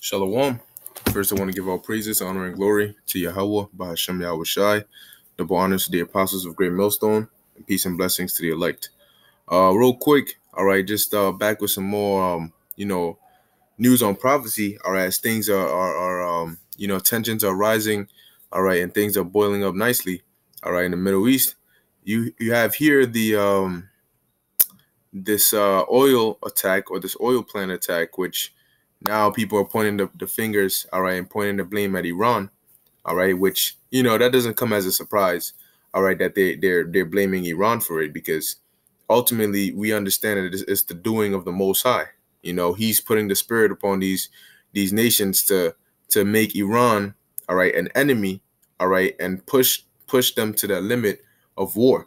Shalom. First, I want to give all praises, honor, and glory to Yahweh, Bahashem Yahweh Shai, double honors to the apostles of Great Millstone, and peace and blessings to the elect. Real quick, all right, just back with some more, news on prophecy. All right, as things are tensions are rising, all right, and things are boiling up nicely. All right, in the Middle East, you have here the this oil attack or this oil plant attack, which now people are pointing the fingers, all right, and pointing the blame at Iran, all right, which that doesn't come as a surprise, all right, that they're blaming Iran for it, because ultimately we understand that it's the doing of the Most High. He's putting the spirit upon these nations to make Iran, all right, an enemy, all right, and push them to the limit of war,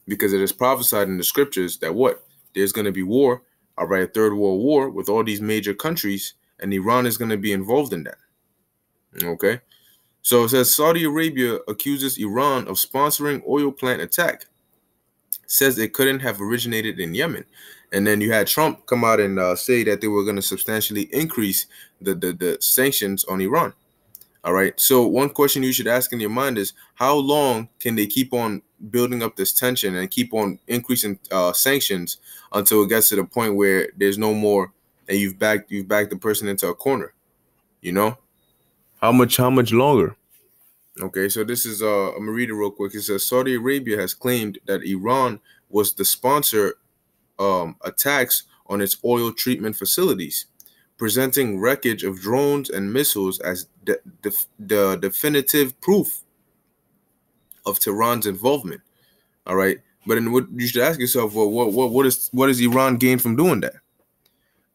because it is prophesied in the scriptures that there's going to be war, all right, a third world war with all these major countries, and Iran is going to be involved in that. Okay, so it says Saudi Arabia accuses Iran of sponsoring oil plant attack, says it couldn't have originated in Yemen. And then you had Trump come out and say that they were going to substantially increase the sanctions on Iran. All right. So one question you should ask in your mind is, how long can they keep on building up this tension and keep on increasing sanctions until it gets to the point where there's no more, and you've backed the person into a corner? How much longer? Okay, so this is I'm gonna read it real quick. It says Saudi Arabia has claimed that Iran was the sponsor attacks on its oil treatment facilities, presenting wreckage of drones and missiles as the definitive proof of Tehran's involvement. All right, but then what you should ask yourself, well, what does Iran gain from doing that?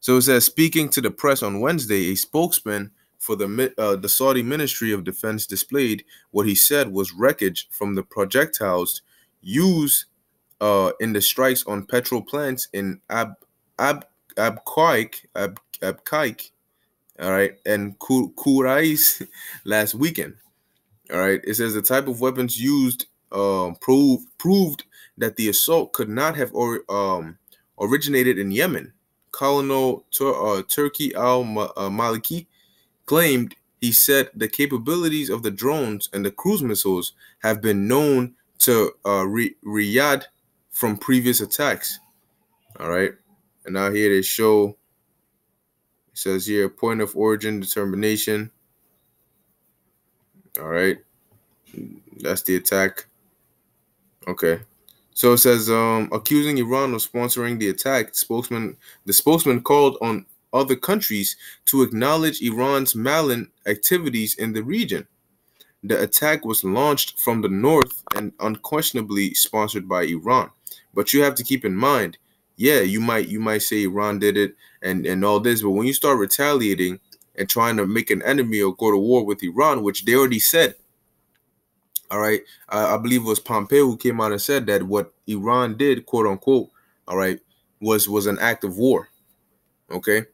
So it says, speaking to the press on Wednesday, a spokesman for the Saudi Ministry of Defense displayed what he said was wreckage from the projectiles used in the strikes on petrol plants in Abqaiq, all right, and Kurais last weekend. All right, it says the type of weapons used proved that the assault could not have originated in Yemen. Colonel Turki al-Maliki claimed. He said the capabilities of the drones and the cruise missiles have been known to Riyadh from previous attacks. All right, and now here they show, it says here, point of origin determination. All right, that's the attack. Okay, so it says accusing Iran of sponsoring the attack. The spokesman called on other countries to acknowledge Iran's malign activities in the region. The attack was launched from the north and unquestionably sponsored by Iran. But you have to keep in mind, yeah, you might say Iran did it and all this, but when you start retaliating and trying to make an enemy or go to war with Iran, which they already said, all right, I believe it was Pompeo who came out and said that what Iran did, quote unquote, all right, was an act of war. Okay,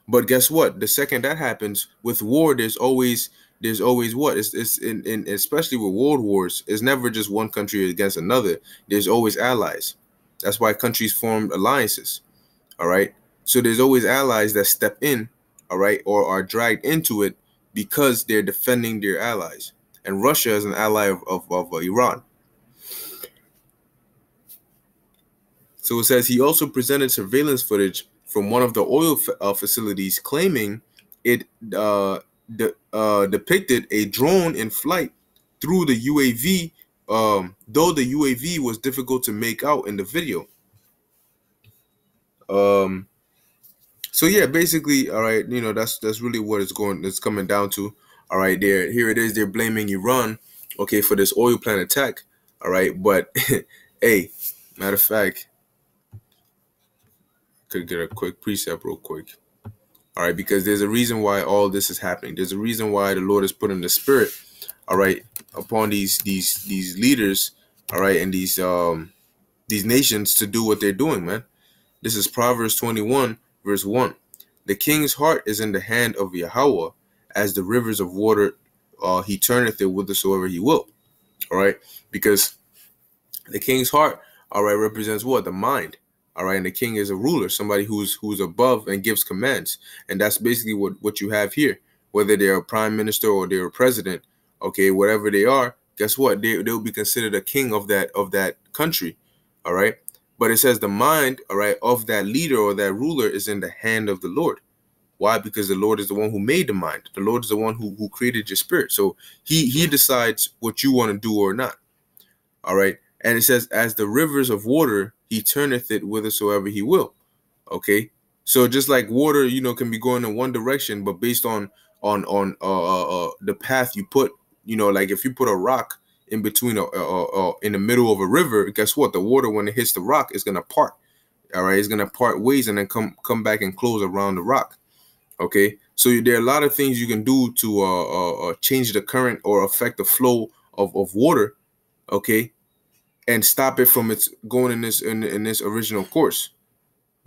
but guess what? The second that happens with war, there's always what? It's in especially with world wars, it's never just one country against another. There's always allies. That's why countries form alliances. All right. So there's always allies that step in, all right, or are dragged into it because they're defending their allies. And Russia is an ally of Iran. So it says he also presented surveillance footage from one of the oil facilities, claiming it depicted a drone in flight through the UAV, though the UAV was difficult to make out in the video. So yeah, basically, all right, that's really what it's coming down to. All right, here it is. They're blaming Iran, okay, for this oil plant attack. All right, but hey, matter of fact, could get a quick precept real quick. All right, because there's a reason why all this is happening. There's a reason why the Lord is putting the spirit, all right, upon these leaders, all right, and these nations to do what they're doing, man. This is Proverbs 21, verse 1. The king's heart is in the hand of Yahweh, as the rivers of water, he turneth it whithersoever he will. All right, because the king's heart, all right, represents what? The mind. All right, and the king is a ruler, somebody who's above and gives commands, and that's basically what you have here. Whether they're a prime minister or they're a president, okay, whatever they are, guess what? They'll be considered a king of that country. All right, but it says the mind, all right, of that leader or that ruler is in the hand of the Lord. Why? Because the Lord is the one who made the mind. The Lord is the one who created your spirit. So he decides what you want to do or not. All right. And it says, as the rivers of water, he turneth it whithersoever he will. Okay. So just like water, can be going in one direction, but based on the path you put, like if you put a rock in between in the middle of a river, guess what? The water, when it hits the rock, is gonna part. All right, it's gonna part ways and then come back and close around the rock. Okay, so there are a lot of things you can do to change the current or affect the flow of water. Okay, and stop it from its going in this original course.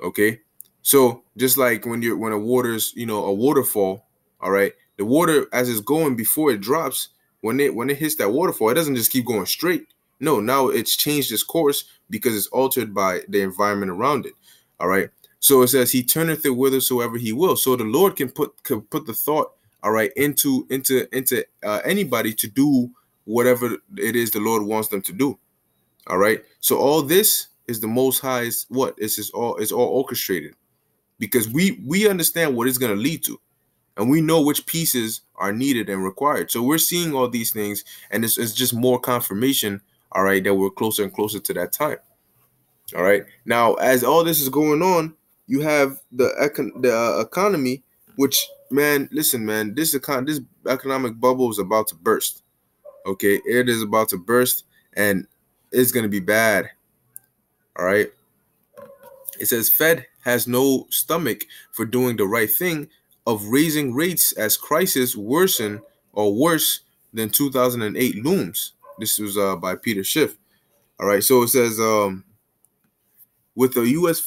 Okay, so just like when a water's a waterfall, all right, the water as it's going before it drops, when it hits that waterfall, it doesn't just keep going straight. No, now it's changed its course because it's altered by the environment around it. All right, so it says he turneth it whithersoever he will. So the Lord can put the thought, all right, into anybody to do whatever it is the Lord wants them to do. All right. So all this is the Most High's what? It's all orchestrated because we understand what it's going to lead to, and we know which pieces are needed and required. So we're seeing all these things, and it's just more confirmation. All right, that we're closer and closer to that time. All right. Now, as all this is going on, you have the economy, which, man, listen, man, this economic bubble is about to burst. Okay, it is about to burst, and it's going to be bad. All right. It says Fed has no stomach for doing the right thing of raising rates as crisis worsen or worse than 2008 looms. This was by Peter Schiff. All right. So it says with the U.S.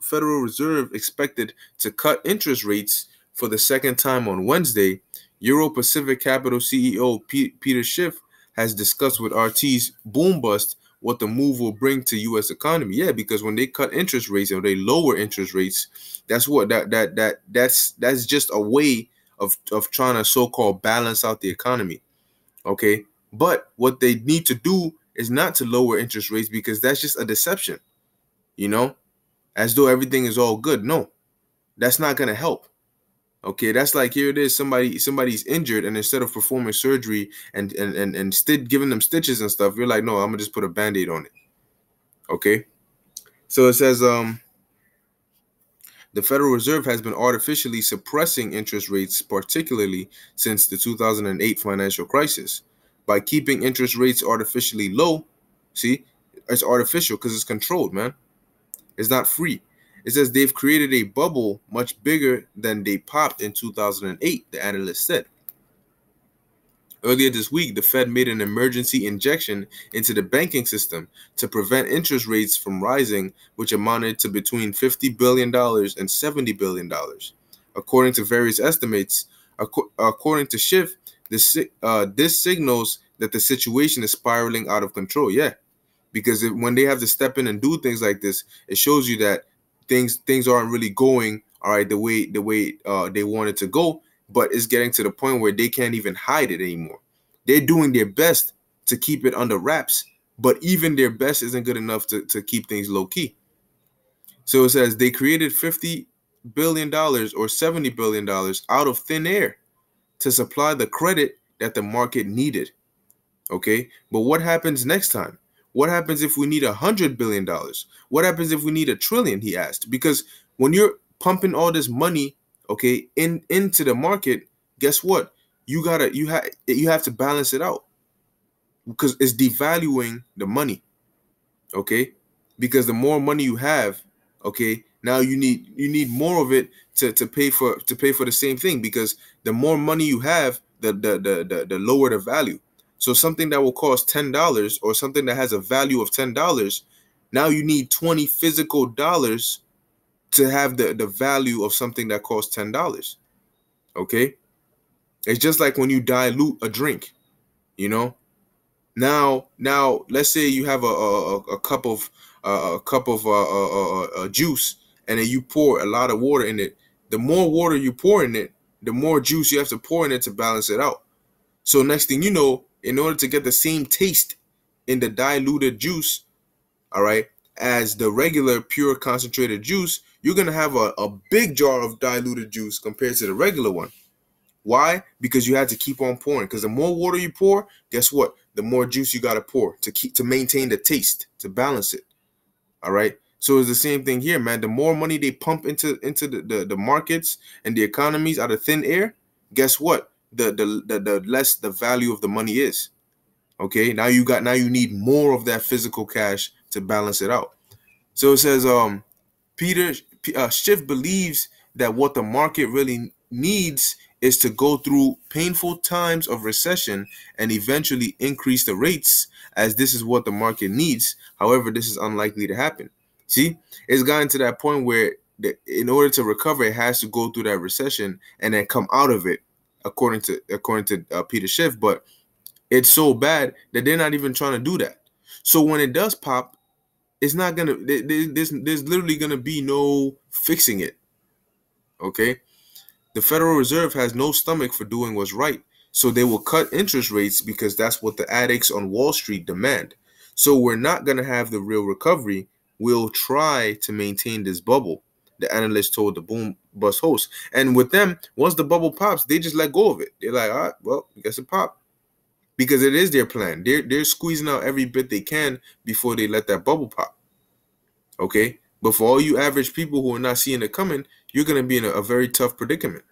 Federal Reserve expected to cut interest rates for the second time on Wednesday, Euro Pacific Capital CEO Peter Schiff has discussed with RT's Boom Bust what the move will bring to U.S. economy. Yeah, because when they cut interest rates or they lower interest rates, that's what that's just a way of trying to so-called balance out the economy. Okay, but what they need to do is not to lower interest rates because that's just a deception. As though everything is all good. No, that's not gonna help. Okay, that's like here it is, somebody's injured, and instead of performing surgery and giving them stitches and stuff, you're like, no, I'm gonna just put a band-aid on it. Okay, so it says the Federal Reserve has been artificially suppressing interest rates, particularly since the 2008 financial crisis, by keeping interest rates artificially low. See, it's artificial because it's controlled, man. It's not free. It says they've created a bubble much bigger than they popped in 2008, the analyst said. Earlier this week, the Fed made an emergency injection into the banking system to prevent interest rates from rising, which amounted to between $50 billion and $70 billion. According to various estimates, according to Schiff, this signals that the situation is spiraling out of control. Yeah, because when they have to step in and do things like this, it shows you that things aren't really going all right the way they want it to go, but it's getting to the point where they can't even hide it anymore. They're doing their best to keep it under wraps, but even their best isn't good enough to keep things low key. So it says they created $50 billion or $70 billion out of thin air to supply the credit that the market needed. Okay, but what happens next time? What happens if we need $100 billion? What happens if we need $1 trillion? He asked. Because when you're pumping all this money, okay, into the market, guess what? You have to balance it out because it's devaluing the money. Okay, because the more money you have, okay, now you need more of it to pay for the same thing, because the more money you have, the lower the value. So something that will cost $10 or something that has a value of $10, now you need 20 physical dollars to have the value of something that costs $10. Okay, it's just like when you dilute a drink, you know. Now, let's say you have a cup of a cup of juice, and then you pour a lot of water in it. The more water you pour in it, the more juice you have to pour in it to balance it out. So next thing you know, in order to get the same taste in the diluted juice, all right, as the regular pure concentrated juice, you're gonna have a big jar of diluted juice compared to the regular one. Why? Because you had to keep on pouring. Because the more water you pour, guess what? The more juice you gotta pour to maintain the taste, to balance it. All right. So it's the same thing here, man. The more money they pump into the markets and the economies out of thin air, guess what? The less the value of the money is. Okay. Now you need more of that physical cash to balance it out. So it says Peter Schiff believes that what the market really needs is to go through painful times of recession and eventually increase the rates, as this is what the market needs. However, this is unlikely to happen. See, it's gotten to that point where in order to recover, it has to go through that recession and then come out of it, according to Peter Schiff. But it's so bad that they're not even trying to do that. So when it does pop, it's not gonna. There's literally gonna be no fixing it. Okay, the Federal Reserve has no stomach for doing what's right, so they will cut interest rates because that's what the addicts on Wall Street demand. So we're not gonna have the real recovery. We'll try to maintain this bubble, the analyst told the Boom Bust host. And with them, once the bubble pops, they just let go of it. They're like, all right, well, I guess it popped. Because it is their plan. They're squeezing out every bit they can before they let that bubble pop. Okay, but for all you average people who are not seeing it coming, you're gonna be in a very tough predicament.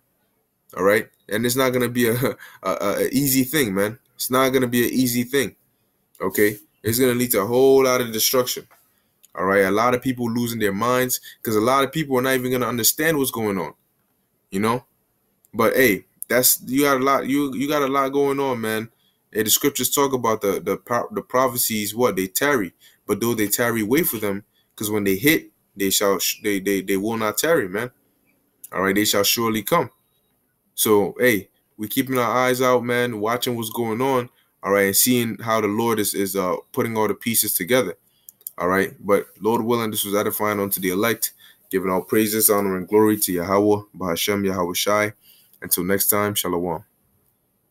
All right, and it's not gonna be a easy thing, man. It's not gonna be an easy thing. Okay, it's gonna lead to a whole lot of destruction. All right, a lot of people losing their minds because a lot of people are not even gonna understand what's going on. You know, but hey, you got a lot. You got a lot going on, man. Hey, the scriptures talk about the prophecies. What they tarry, but though they tarry, wait for them, because when they hit, they will not tarry, man. All right, they shall surely come. So hey, we keeping our eyes out, man, watching what's going on. All right, and seeing how the Lord is putting all the pieces together. All right, but Lord willing, this was edifying unto the elect, giving all praises, honor, and glory to Yahweh, Bahashem, Yahweh Shai. Until next time, Shalom.